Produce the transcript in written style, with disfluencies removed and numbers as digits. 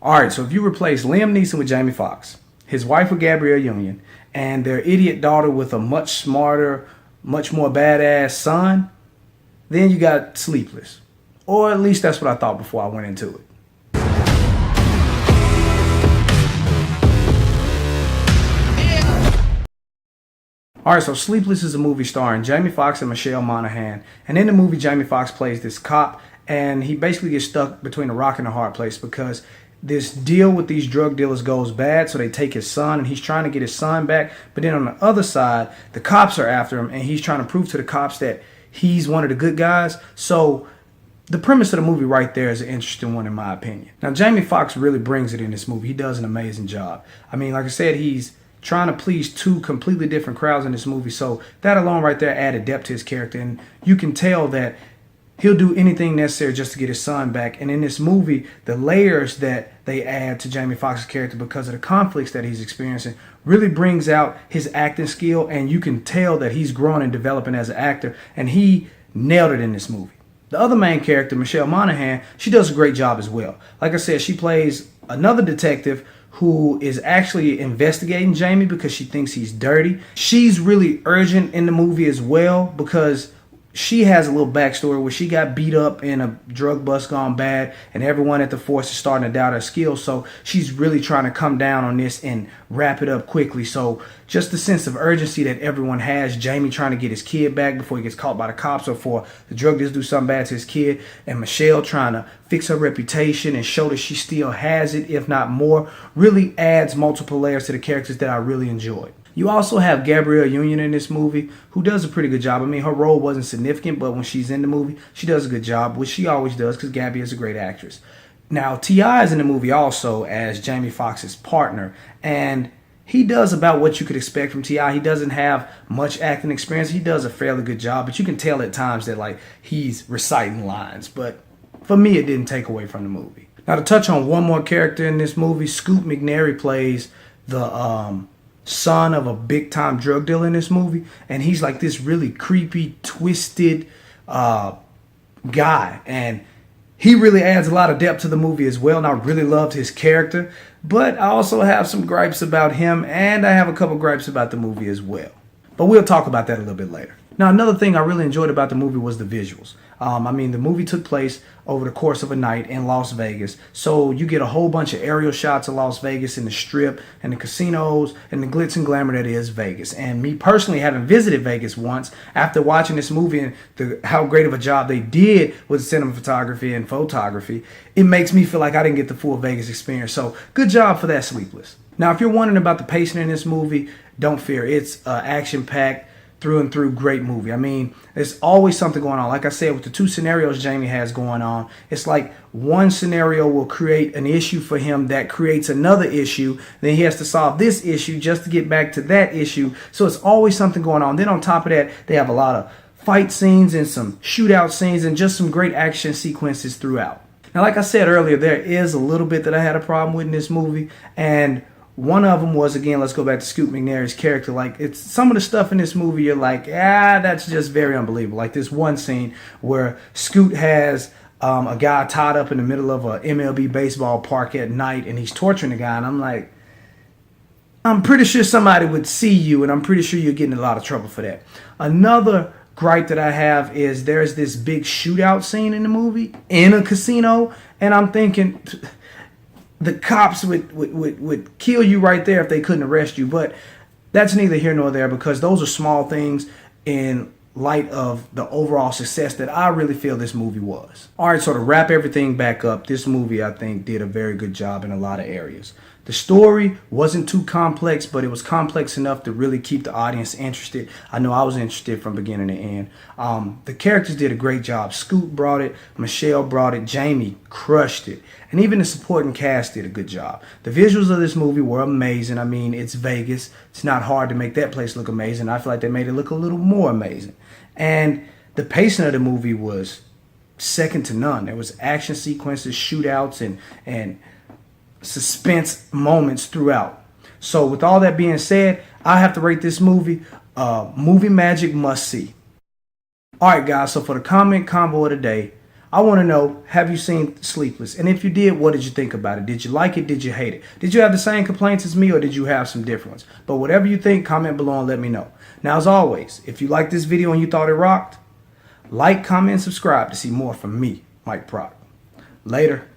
Alright, so if you replace Liam Neeson with Jamie Foxx, his wife with Gabrielle Union, and their idiot daughter with a much smarter, much more badass son, then you got Sleepless. Or at least that's what I thought before I went into it. Alright, so Sleepless is a movie starring Jamie Foxx and Michelle Monaghan. And in the movie, Jamie Foxx plays this cop, and he basically gets stuck between a rock and a hard place because this deal with these drug dealers goes bad, so they take his son, and he's trying to get his son back. But then on the other side, the cops are after him, and he's trying to prove to the cops that he's one of the good guys. So the premise of the movie right there is an interesting one in my opinion. Now, Jamie Foxx really brings it in this movie. He does an amazing job. I mean, like I said, he's trying to please two completely different crowds in this movie. So that alone right there added depth to his character. And you can tell that he'll do anything necessary just to get his son back. And in this movie, the layers that they add to Jamie Foxx's character because of the conflicts that he's experiencing really brings out his acting skill. And you can tell that he's growing and developing as an actor. And he nailed it in this movie. The other main character, Michelle Monaghan, she does a great job as well. Like I said, she plays another detective who is actually investigating Jamie because she thinks he's dirty. She's really urgent in the movie as well because she has a little backstory where she got beat up in a drug bust gone bad, and everyone at the force is starting to doubt her skills. So she's really trying to come down on this and wrap it up quickly. So just the sense of urgency that everyone has, Jamie trying to get his kid back before he gets caught by the cops or for the drug dealers do something bad to his kid, and Michelle trying to fix her reputation and show that she still has it, if not more, really adds multiple layers to the characters that I really enjoyed. You also have Gabrielle Union in this movie, who does a pretty good job. I mean, her role wasn't significant, but when she's in the movie, she does a good job, which she always does because Gabby is a great actress. Now, T.I. is in the movie also as Jamie Foxx's partner, and he does about what you could expect from T.I. He doesn't have much acting experience. He does a fairly good job, but you can tell at times that like he's reciting lines. But for me, it didn't take away from the movie. Now, to touch on one more character in this movie, Scoot McNairy plays the son of a big time drug dealer in this movie, and he's like this really creepy, twisted guy, and he really adds a lot of depth to the movie as well. And I really loved his character, but I also have some gripes about him, and I have a couple gripes about the movie as well, but we'll talk about that a little bit later. Now, another thing I really enjoyed about the movie was the visuals. I mean, the movie took place over the course of a night in Las Vegas. So you get a whole bunch of aerial shots of Las Vegas and the Strip and the casinos and the glitz and glamour that is Vegas. And me personally, having visited Vegas once, after watching this movie and how great of a job they did with cinematography and photography, it makes me feel like I didn't get the full Vegas experience. So good job for that, Sleepless. Now, if you're wondering about the pacing in this movie, don't fear. It's action-packed, through and through great movie. I mean, there's always something going on. Like I said, with the two scenarios Jamie has going on, it's like one scenario will create an issue for him that creates another issue. Then he has to solve this issue just to get back to that issue. So it's always something going on. Then on top of that, they have a lot of fight scenes and some shootout scenes and just some great action sequences throughout. Now, like I said earlier, there is a little bit that I had a problem with in this movie, and one of them was, again, let's go back to Scoot McNairy's character. Like, it's some of the stuff in this movie, you're like, that's just very unbelievable. Like this one scene where Scoot has a guy tied up in the middle of a MLB baseball park at night, and he's torturing the guy, and I'm like, I'm pretty sure somebody would see you, and I'm pretty sure you're getting in a lot of trouble for that. Another gripe that I have is there's this big shootout scene in the movie in a casino, and I'm thinking the cops would kill you right there if they couldn't arrest you. But that's neither here nor there because those are small things in light of the overall success that I really feel this movie was. All right, so to wrap everything back up, this movie, I think, did a very good job in a lot of areas. The story wasn't too complex, but it was complex enough to really keep the audience interested. I know I was interested from beginning to end. The characters did a great job. Scoot brought it, Michelle brought it, Jamie crushed it, and even the supporting cast did a good job. The visuals of this movie were amazing. I mean, it's Vegas. It's not hard to make that place look amazing. I feel like they made it look a little more amazing. And the pacing of the movie was second to none. There was action sequences, shootouts, and suspense moments throughout. So with all that being said, I have to rate this movie movie magic must see. Alright guys, so for the comment combo of the day, I want to know, have you seen Sleepless? And if you did, what did you think about it? Did you like it? Did you hate it? Did you have the same complaints as me, or did you have some different ones? But whatever you think, comment below and let me know. Now, as always, if you liked this video and you thought it rocked, like, comment, and subscribe to see more from me, Mike Proc. Later.